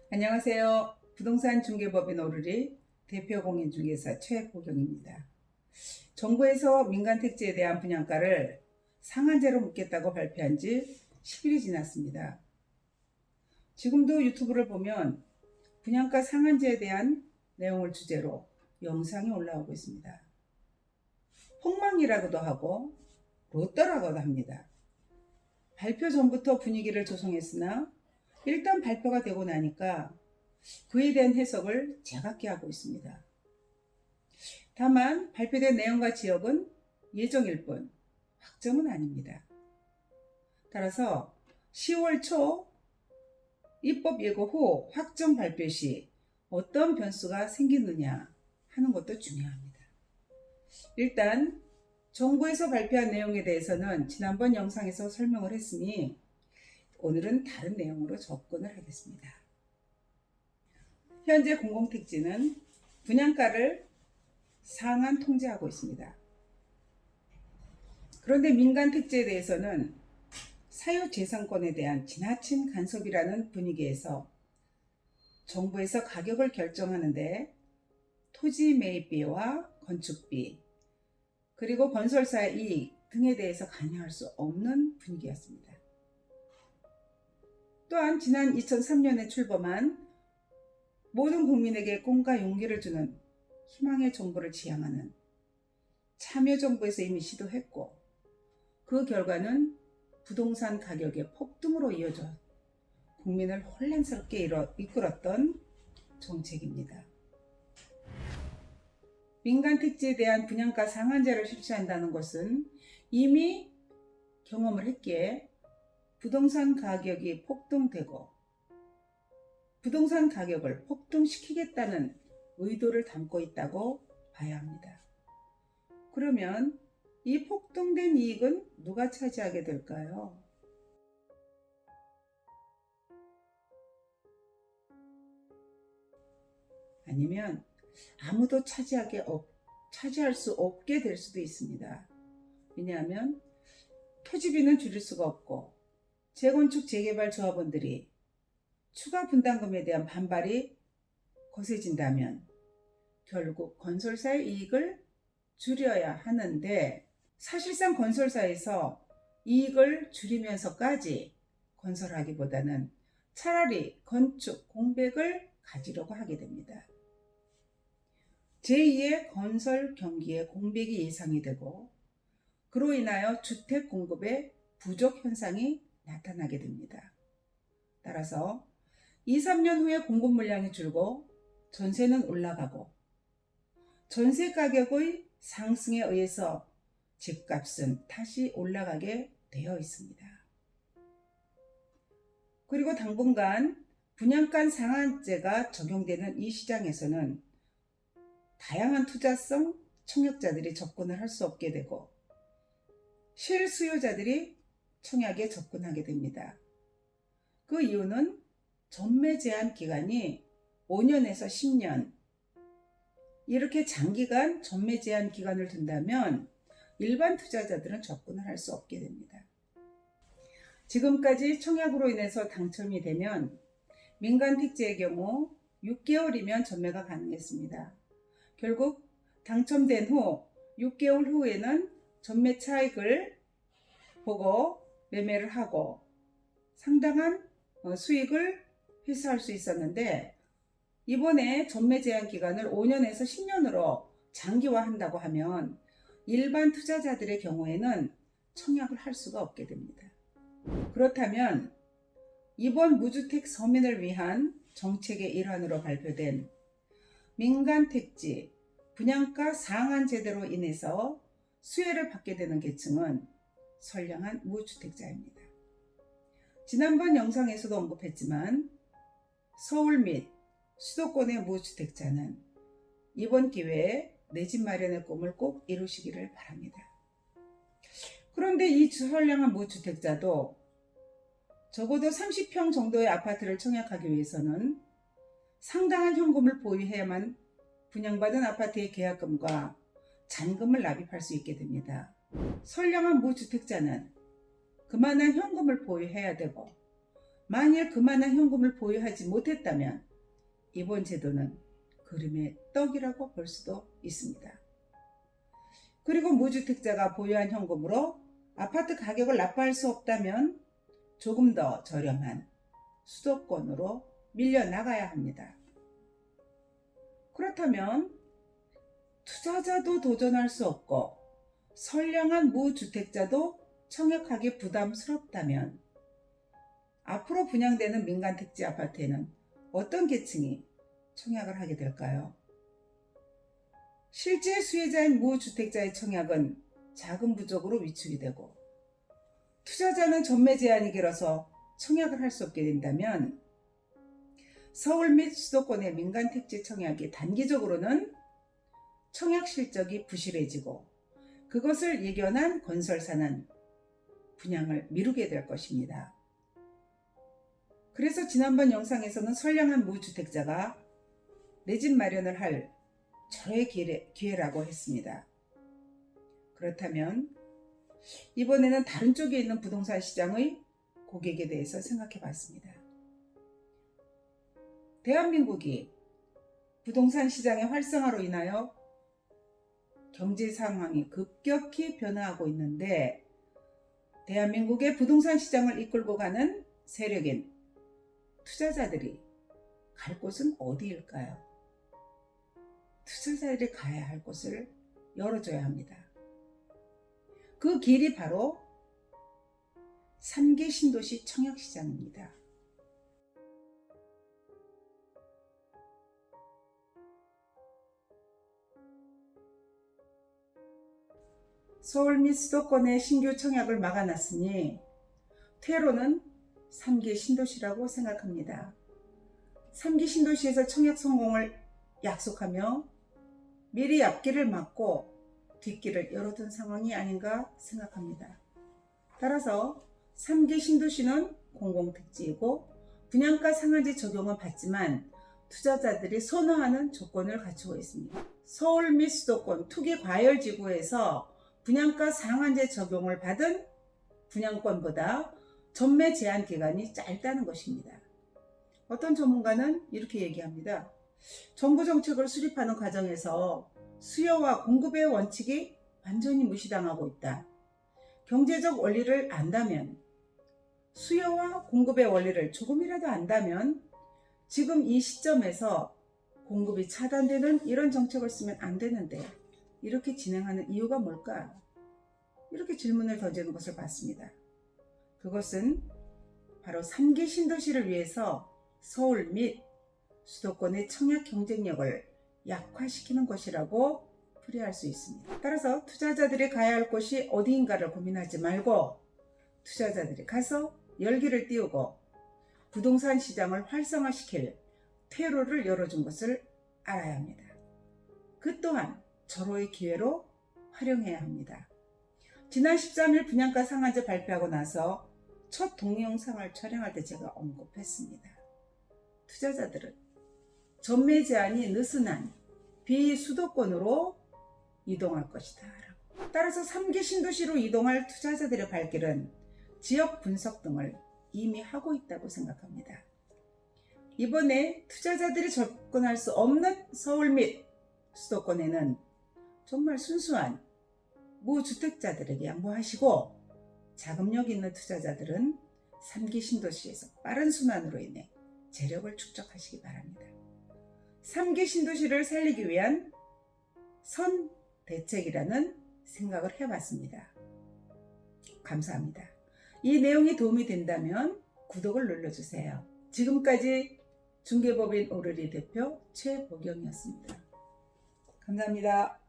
안녕하세요. 부동산 중개법인 오르리 대표 공인중개사 최보경입니다. 정부에서 민간택지에 대한 분양가를 상한제로 묶겠다고 발표한 지 10일이 지났습니다. 지금도 유튜브를 보면 분양가 상한제에 대한 내용을 주제로 영상이 올라오고 있습니다. 폭망이라고도 하고 로또라고도 합니다. 발표 전부터 분위기를 조성했으나 일단 발표가 되고 나니까 그에 대한 해석을 제각기 하고 있습니다. 다만 발표된 내용과 지역은 예정일 뿐 확정은 아닙니다. 따라서 10월 초 입법 예고 후 확정 발표 시 어떤 변수가 생기느냐 하는 것도 중요합니다. 일단 정부에서 발표한 내용에 대해서는 지난번 영상에서 설명을 했으니 오늘은 다른 내용으로 접근을 하겠습니다. 현재 공공택지는 분양가를 상한 통제하고 있습니다. 그런데 민간택지에 대해서는 사유재산권에 대한 지나친 간섭이라는 분위기에서 정부에서 가격을 결정하는데 토지 매입비와 건축비, 그리고 건설사의 이익 등에 대해서 관여할 수 없는 분위기였습니다. 또한 지난 2003년에 출범한 모든 국민에게 꿈과 용기를 주는 희망의 정부를 지향하는 참여정부에서 이미 시도했고 그 결과는 부동산 가격의 폭등으로 이어져 국민을 혼란스럽게 이끌었던 정책입니다. 민간택지에 대한 분양가 상한제를 실시한다는 것은 이미 경험을 했기에 부동산 가격이 폭등되고 부동산 가격을 폭등시키겠다는 의도를 담고 있다고 봐야 합니다. 그러면 이 폭등된 이익은 누가 차지하게 될까요? 아니면 아무도 차지할 수 없게 될 수도 있습니다. 왜냐하면 토지비는 줄일 수가 없고 재건축 재개발 조합원들이 추가 분담금에 대한 반발이 거세진다면 결국 건설사의 이익을 줄여야 하는데 사실상 건설사에서 이익을 줄이면서까지 건설하기보다는 차라리 건축 공백을 가지려고 하게 됩니다. 제2의 건설 경기의 공백이 예상이 되고 그로 인하여 주택 공급의 부족 현상이 나타나게 됩니다. 따라서 2, 3년 후에 공급 물량이 줄고 전세는 올라가고 전세 가격의 상승에 의해서 집값은 다시 올라가게 되어 있습니다. 그리고 당분간 분양가 상한제가 적용되는 이 시장에서는 다양한 투자성 청약자들이 접근을 할 수 없게 되고 실수요자들이 청약에 접근하게 됩니다. 그 이유는 전매 제한 기간이 5년에서 10년 이렇게 장기간 전매 제한 기간을 둔다면 일반 투자자들은 접근을 할 수 없게 됩니다. 지금까지 청약으로 인해서 당첨이 되면 민간택지의 경우 6개월이면 전매가 가능했습니다. 결국 당첨된 후 6개월 후에는 전매 차익을 보고 매매를 하고 상당한 수익을 회수할 수 있었는데 이번에 전매 제한 기간을 5년에서 10년으로 장기화한다고 하면 일반 투자자들의 경우에는 청약을 할 수가 없게 됩니다. 그렇다면 이번 무주택 서민을 위한 정책의 일환으로 발표된 민간택지 분양가 상한 제도로 인해서 수혜를 받게 되는 계층은 선량한 무주택자입니다. 지난번 영상에서도 언급했지만 서울 및 수도권의 무주택자는 이번 기회에 내 집 마련의 꿈을 꼭 이루시기를 바랍니다. 그런데 이 선량한 무주택자도 적어도 30평 정도의 아파트를 청약하기 위해서는 상당한 현금을 보유해야만 분양받은 아파트의 계약금과 잔금을 납입할 수 있게 됩니다. 선량한 무주택자는 그만한 현금을 보유해야 되고 만일 그만한 현금을 보유하지 못했다면 이번 제도는 그림의 떡이라고 볼 수도 있습니다. 그리고 무주택자가 보유한 현금으로 아파트 가격을 납부할 수 없다면 조금 더 저렴한 수도권으로 밀려나가야 합니다. 그렇다면 투자자도 도전할 수 없고 선량한 무주택자도 청약하기 부담스럽다면 앞으로 분양되는 민간택지 아파트에는 어떤 계층이 청약을 하게 될까요? 실제 수혜자인 무주택자의 청약은 자금 부족으로 위축이 되고 투자자는 전매 제한이 길어서 청약을 할 수 없게 된다면 서울 및 수도권의 민간택지 청약이 단기적으로는 청약 실적이 부실해지고 그것을 예견한 건설사는 분양을 미루게 될 것입니다. 그래서 지난번 영상에서는 선량한 무주택자가 내 집 마련을 할 절호의 기회라고 했습니다. 그렇다면 이번에는 다른 쪽에 있는 부동산 시장의 고객에 대해서 생각해 봤습니다. 대한민국이 부동산 시장의 활성화로 인하여 경제 상황이 급격히 변화하고 있는데 대한민국의 부동산 시장을 이끌고 가는 세력인 투자자들이 갈 곳은 어디일까요? 투자자들이 가야 할 곳을 열어줘야 합니다. 그 길이 바로 3기 신도시 청약시장입니다. 서울 및 수도권의 신규 청약을 막아놨으니 퇴로는 3기 신도시라고 생각합니다. 3기 신도시에서 청약 성공을 약속하며 미리 앞길을 막고 뒷길을 열어둔 상황이 아닌가 생각합니다. 따라서 3기 신도시는 공공택지이고 분양가 상한제 적용은 받지만 투자자들이 선호하는 조건을 갖추고 있습니다. 서울 및 수도권 투기 과열지구에서 분양가 상한제 적용을 받은 분양권보다 전매 제한 기간이 짧다는 것입니다. 어떤 전문가는 이렇게 얘기합니다. 정부 정책을 수립하는 과정에서 수요와 공급의 원칙이 완전히 무시당하고 있다. 경제적 원리를 안다면, 수요와 공급의 원리를 조금이라도 안다면 지금 이 시점에서 공급이 차단되는 이런 정책을 쓰면 안 되는데 이렇게 진행하는 이유가 뭘까? 이렇게 질문을 던지는 것을 봤습니다. 그것은 바로 3기 신도시를 위해서 서울 및 수도권의 청약 경쟁력을 약화시키는 것이라고 풀이할 수 있습니다. 따라서 투자자들이 가야 할 곳이 어디인가를 고민하지 말고 투자자들이 가서 열기를 띄우고 부동산 시장을 활성화시킬 퇴로를 열어준 것을 알아야 합니다. 그 또한 절호의 기회로 활용해야 합니다. 지난 13일 분양가 상한제 발표하고 나서 첫 동영상을 촬영할 때 제가 언급했습니다. 투자자들은 전매 제한이 느슨한 비수도권으로 이동할 것이다. 따라서 3기 신도시로 이동할 투자자들의 발길은 지역 분석 등을 이미 하고 있다고 생각합니다. 이번에 투자자들이 접근할 수 없는 서울 및 수도권에는 정말 순수한 무주택자들에게 양보하시고 자금력 있는 투자자들은 3기 신도시에서 빠른 순환으로 인해 재력을 축적하시기 바랍니다. 3기 신도시를 살리기 위한 선 대책이라는 생각을 해봤습니다. 감사합니다. 이 내용이 도움이 된다면 구독을 눌러주세요. 지금까지 중개법인 오르리 대표 최보경이었습니다. 감사합니다.